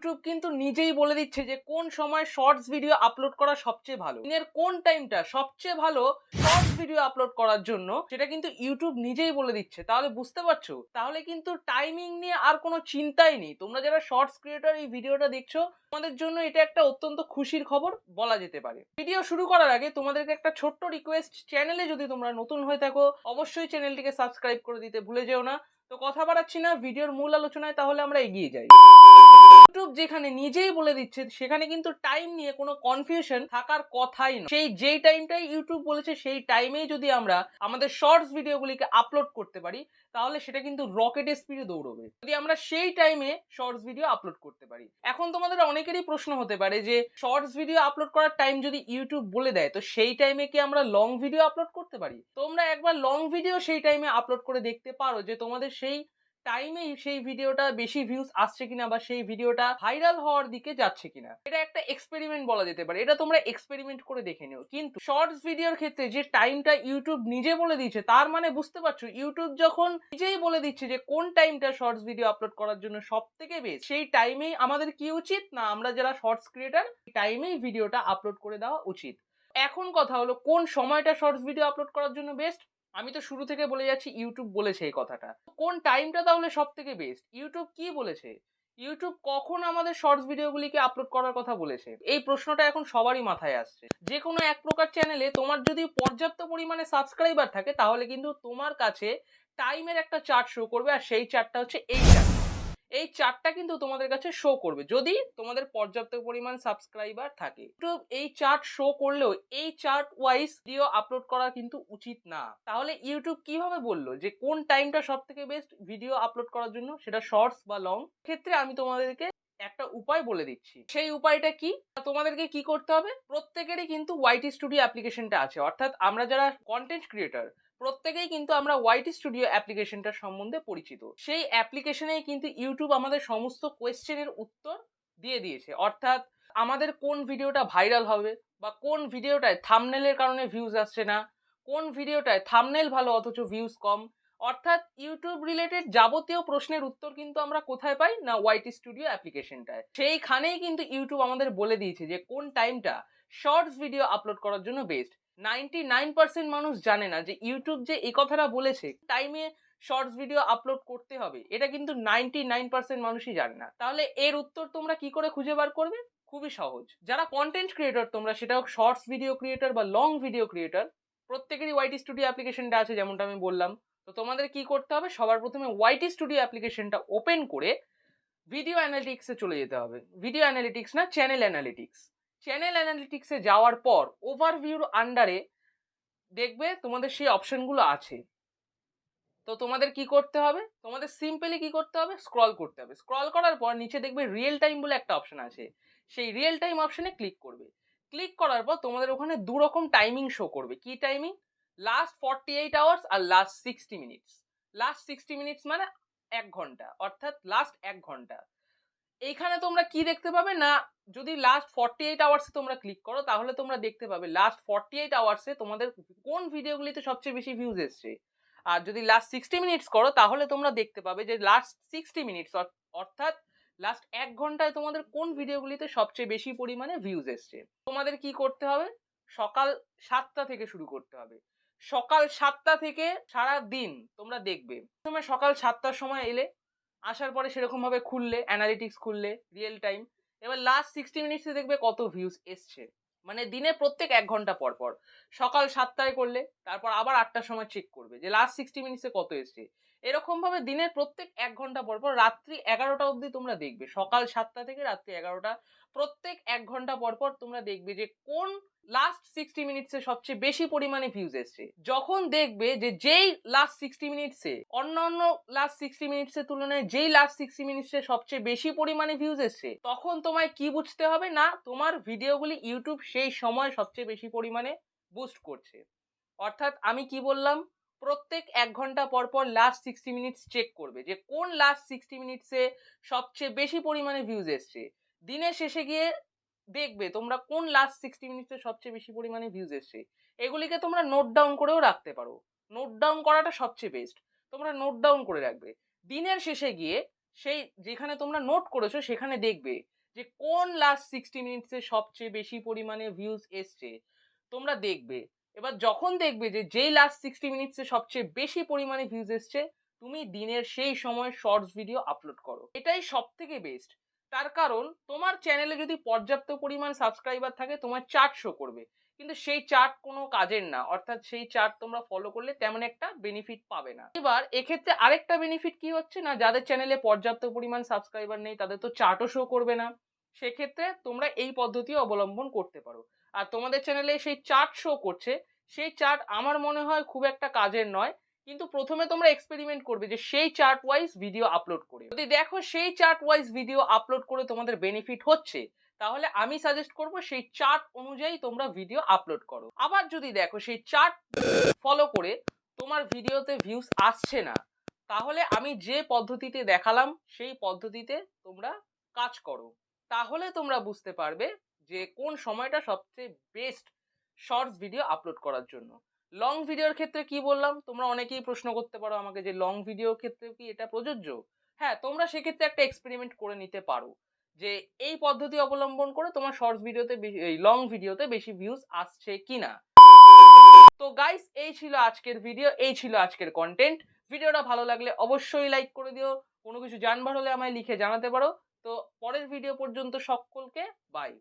YouTube কিন্তু নিজেই বলে দিচ্ছে যে কোন সময় শর্টস ভিডিও আপলোড করা সবচেয়ে ভালো, দিনের কোন টাইমটা সবচেয়ে ভালো শর্টস ভিডিও আপলোড করার জন্য, সেটা কিন্তু ইউটিউব নিজেই বলে দিচ্ছে। তাহলে বুঝতে পারছো, তাহলে কিন্তু টাইমিং নিয়ে আর কোনো চিন্তাই নেই। তোমরা যারা শর্টস ক্রিয়েটর এই ভিডিওটা দেখছো, তোমাদের জন্য এটা একটা অত্যন্ত খুশির খবর বলা যেতে পারে। ভিডিও শুরু করার আগে তোমাদেরকে একটা ছোট্ট রিকোয়েস্ট, চ্যানেলে যদি তোমরা নতুন হয়ে থাকো অবশ্যই চ্যানেলটিকে সাবস্ক্রাইব করে দিতে ভুলে যেও না। তো কথা বাড়াচ্ছি না, ভিডিওর মূল আলোচনায় তাহলে আমরা এগিয়ে যাই। ইউটিউব যেখানে নিজেই বলে দিচ্ছে, সেখানে কিন্তু টাইম নিয়ে কোনো কনফিউশন থাকার কথাই নয়। যেই টাইমটাই ইউটিউব বলেছে সেই টাইমেই যদি আমরা আমাদের শর্টস ভিডিওগুলিকে আপলোড করতে পারি, তাহলে সেটা কিন্তু রকেটের স্পিডে দৌড়বে, যদি আমরা সেই টাইমে শর্টস ভিডিও আপলোড করতে পারি। এখন তোমাদের অনেকেরই প্রশ্ন হতে পারে যে শর্টস ভিডিও আপলোড করার টাইম যদি ইউটিউব বলে দেয়, তো সেই টাইমে কি আমরা লং ভিডিও আপলোড করতে পারি? তোমরা একবার লং ভিডিও সেই টাইমে আপলোড করে দেখতে পারো যে তোমাদের সেই টাইমেই সেই ভিডিওটা বেশি ভিউজ আসছে কিনা, বা সেই ভিডিওটা ভাইরাল হওয়ার দিকে যাচ্ছে কিনা। এটা একটা এক্সপেরিমেন্ট বলা যেতে পারে, এটা তোমরা এক্সপেরিমেন্ট করে দেখে নিও। কিন্তু শর্টস ভিডিওর ক্ষেত্রে যে টাইমটা ইউটিউব নিজে বলে দিচ্ছে, তার মানে বুঝতে পারছো ইউটিউব যখন নিজেই বলে দিচ্ছে যে কোন টাইমটা শর্টস ভিডিও আপলোড করার জন্য সব থেকে বেস্ট, সেই টাইমেই আমাদের কি উচিত না, আমরা যারা শর্টস ক্রিয়েটার টাইমেই ভিডিওটা আপলোড করে দেওয়া উচিত। এখন কথা হলো কোন সময়টা শর্টস ভিডিও আপলোড করার জন্য বেস্ট। আমি তো শুরু থেকে বলে যাচ্ছি ইউটিউব বলেছে এই কথাটা। কোন টাইমটা তাহলে সব থেকে বেস্ট, ইউটিউব কি বলেছে? ইউটিউব কখন আমাদের শর্টস ভিডিওগুলিকে আপলোড করার কথা বলেছে? এই প্রশ্নটা এখন সবারই মাথায় আসছে। যে কোনো এক প্রকার চ্যানেলে তোমার যদি পর্যাপ্ত পরিমাণে সাবস্ক্রাইবার থাকে, তাহলে কিন্তু তোমার কাছে টাইমের একটা চার্ট শো করবে, আর সেই চার্টটা হচ্ছে এই চার্ট। এই চার্টটা কিন্তু তোমাদের কাছে শো করবে যদি তোমাদের পর্যাপ্ত পরিমাণ সাবস্ক্রাইবার থাকে। তো এই চার্ট শো করলেও এই চার্ট ওয়াইজ ভিডিও আপলোড করা কিন্তু উচিত না। তাহলে ইউটিউব কিভাবে বললো যে কোন টাইমটা সব থেকে বেস্ট ভিডিও আপলোড করার জন্য, সেটা শর্টস বা লং? ক্ষেত্রে আমি তোমাদেরকে একটা উপায় বলে দিচ্ছি। সেই উপায়টা কি? তোমাদেরকে কি করতে হবে, প্রত্যেকেরই কিন্তু ওয়াইটি স্টুডিও অ্যাপ্লিকেশনটা আছে, অর্থাৎ আমরা যারা কন্টেন্ট ক্রিয়েটর প্রত্যেকেই কিন্তু আমরা ওয়াইটি স্টুডিও অ্যাপ্লিকেশনটার সম্বন্ধে পরিচিত। সেই অ্যাপ্লিকেশনেই কিন্তু ইউটিউব আমাদের সমস্ত কোয়েশ্চেনের উত্তর দিয়ে দিয়েছে। অর্থাৎ আমাদের কোন ভিডিওটা ভাইরাল হবে, বা কোন ভিডিওটায় থাম্বনেলের কারণে ভিউজ আসছে না, কোন ভিডিওটায় থাম্বনেল ভালো অথচ ভিউজ কম, অর্থাৎ ইউটিউব রিলেটেড যাবতীয় প্রশ্নের উত্তর কিন্তু আমরা কোথায় পাই না, ওয়াইটি স্টুডিও অ্যাপ্লিকেশনটায়। সেইখানেই কিন্তু ইউটিউব আমাদের বলে দিয়েছে যে কোন টাইমটা শর্টস ভিডিও আপলোড করার জন্য বেস্ট। 99% মানুষ জানে না যে ইউটিউব যে এই কথাটা বলেছে টাইমে শর্টস ভিডিও আপলোড করতে হবে, এটা কিন্তু 99% মানুষই জানে না। তাহলে এর উত্তর তোমরা কি করে খুঁজে বার করবে? খুবই সহজ। যারা কন্টেন্ট ক্রিয়েটর তোমরা, সেটা হোক শর্টস ভিডিও ক্রিয়েটর বা লং ভিডিও ক্রিয়েটর, প্রত্যেকেরই ওয়াইটি স্টুডিও অ্যাপ্লিকেশনটা আছে যেমনটা আমি বললাম। তো তোমাদের কি করতে হবে, সবার প্রথমে ওয়াইটি স্টুডিও অ্যাপ্লিকেশনটা ওপেন করে ভিডিও অ্যানালিটিক্সে চলে যেতে হবে। ভিডিও অ্যানালিটিক্স না, চ্যানেল অ্যানালিটিক্স। চ্যানেল অ্যানালিটিক্সে যাওয়ার পর ওভারভিউর আন্ডারে দেখবে তোমাদের সেই অপশনগুলো আছে। তো তোমাদের কি করতে হবে, তোমাদের সিম্পলি কি করতে হবে, স্ক্রল করতে হবে। স্ক্রল করার পর নিচে দেখবে রিয়েল টাইম বলে একটা অপশন আছে, সেই রিয়েল টাইম অপশনে ক্লিক করবে। ক্লিক করার পর তোমাদের ওখানে দু রকম টাইমিং শো করবে। কি টাইমিং? লাস্ট 48 আওয়ার্স আর লাস্ট 60 মিনিটস। লাস্ট 60 মিনিটস মানে 1 ঘন্টা, অর্থাৎ লাস্ট 1 ঘন্টা। এইখানে তোমরা কি দেখতে পাবে না, যদি লাস্ট 48 আওয়ার্সে তোমরা ক্লিক করো, তাহলে তোমরা দেখতে পাবে লাস্ট 48 আওয়ার্সে তোমাদের কোন ভিডিওগুলিতে সবচেয়ে বেশি ভিউজ এসছে। আর যদি লাস্ট 60 মিনিটস করো, তাহলে তোমরা দেখতে পাবে যে লাস্ট 60 মিনিটস অর্থাৎ লাস্ট 1 ঘন্টায় তোমাদের কোন ভিডিওগুলিতে সবচেয়ে বেশি পরিমাণে ভিউজ এসছে। তোমাদের কি করতে হবে, সকাল 7টা থেকে শুরু করতে হবে। সকাল 7টা থেকে সারা দিন তোমরা দেখবে। প্রথমে সকাল 7টার সময় এলে, আসার পরে সেরকম ভাবে খুললে, অ্যানালিটিক্স খুললে রিয়েল টাইম, এবার লাস্ট 60 মিনিটসে দেখবে কত ভিউজ এসছে। মানে দিনে প্রত্যেক 1 ঘন্টা পর পর সকাল 7টায় করলে, তারপর আবার 8টার সময় চেক করবে যে লাস্ট 60 মিনিটসে কত এসছে। এরকম ভাবে দিনের প্রত্যেক 1 ঘন্টা পর পর রাত্রি 11টা অবধি তোমরা দেখবে, সকাল 7টা থেকে রাত্রি 11টা, প্রত্যেক 1 ঘন্টা পর পর তোমরা দেখবে যে কোন লাস্ট 60 মিনিটসে সবচেয়ে বেশি পরিমাণে ভিউজ এসছে। যখন দেখবে যে যেই লাস্ট 60 মিনিটসে অন্যান্য লাস্ট 60 মিনিটসের তুলনায় যেই লাস্ট 60 মিনিটসে সবচেয়ে বেশি পরিমাণে ভিউজ এসছে, তখন তোমায় কি বুঝতে হবে না, তোমার ভিডিওগুলি ইউটিউব সেই সময় সবচেয়ে বেশি পরিমাণে বুস্ট করছে। অর্থাৎ আমি কি বললাম, প্রত্যেক 1 ঘন্টা পর পর লাস্ট 60 মিনিটস চেক করবে যে কোন লাস্ট 60 মিনিটসে সবচেয়ে বেশি পরিমাণে ভিউজ এসছে। দিনের শেষে গিয়ে দেখবে তোমরা কোন লাস্ট 60 মিনিটসে সবচেয়ে বেশি পরিমাণে ভিউজ এসছে। এগুলিকে তোমরা নোট ডাউন করেও রাখতে পারো। নোট ডাউন করাটা সবচেয়ে বেস্ট, তোমরা নোট ডাউন করে রাখবে। দিনের শেষে গিয়ে সেই যেখানে তোমরা নোট করেছো সেখানে দেখবে যে কোন লাস্ট 60 মিনিটসে সবচেয়ে বেশি পরিমাণে ভিউজ এসছে তোমরা দেখবে। এবার যখন দেখবে যে যেই লাস্ট 60 মিনিটসে সবচেয়ে বেশি পরিমাণে ভিউজ এসছে, তুমি দিনের সেই সময় শর্টস ভিডিও আপলোড করো। এটাই সব থেকে বেস্ট। তার কারণ তোমার চ্যানেলে যদি পর্যাপ্ত পরিমাণ সাবস্ক্রাইবার থাকে তোমার চার্ট শো করবে, কিন্তু সেই চার্ট কোনো কাজের না, অর্থাৎ সেই চার্ট তোমরা ফলো করলে তেমন একটা বেনিফিট পাবে না। এবার এক্ষেত্রে আরেকটা বেনিফিট কি হচ্ছে না, যাদের চ্যানেলে পর্যাপ্ত পরিমাণ সাবস্ক্রাইবার নেই তাদের তো চার্টও শো করবে না। সেক্ষেত্রে তোমরা এই পদ্ধতি অবলম্বন করতে পারো। আর তোমাদের চ্যানেলে সেই চার্ট শো করছে, সেই চার্ট আমার মনে হয় খুব একটা কাজের নয়, কিন্তু প্রথমে তোমরা এক্সপেরিমেন্ট করবে যে সেই চার্ট ওয়াইজ ভিডিও আপলোড করে। যদি দেখো সেই চার্ট ওয়াইজ ভিডিও আপলোড করে তোমাদের বেনিফিট হচ্ছে, তাহলে আমি সাজেস্ট করব সেই চার্ট অনুযায়ী তোমরা ভিডিও আপলোড করো। আবার যদি দেখো সেই চার্ট ফলো করে তোমার ভিডিওতে ভিউজ আসছে না, তাহলে আমি যে পদ্ধতিতে দেখালাম সেই পদ্ধতিতে তোমরা কাজ করো। তাহলে তোমরা বুঝতে পারবে যে কোন সময়টা সবচেয়ে বেস্ট শর্টস ভিডিও আপলোড করার জন্য। লং ভিডিওর ক্ষেত্রে কি বললাম, তোমরা অনেকেই প্রশ্ন করতে পারো আমাকে যে লং ভিডিওর ক্ষেত্রে কি এটা প্রযোজ্য। হ্যাঁ, তোমরা সেক্ষেত্রে একটা এক্সপেরিমেন্ট করে নিতে পারো যে এই পদ্ধতি অবলম্বন করে তোমার শর্টস ভিডিওতে এই লং ভিডিওতে বেশি ভিউজ আসছে কিনা। তো গাইস, এই ছিল আজকের ভিডিও, এই ছিল আজকের কন্টেন্ট। ভিডিওটা ভালো লাগলে অবশ্যই লাইক করে দিও। কোনো কিছু জানবার হলে আমায় লিখে জানাতে পারো। তো পরের ভিডিও পর্যন্ত সকলকে বাই।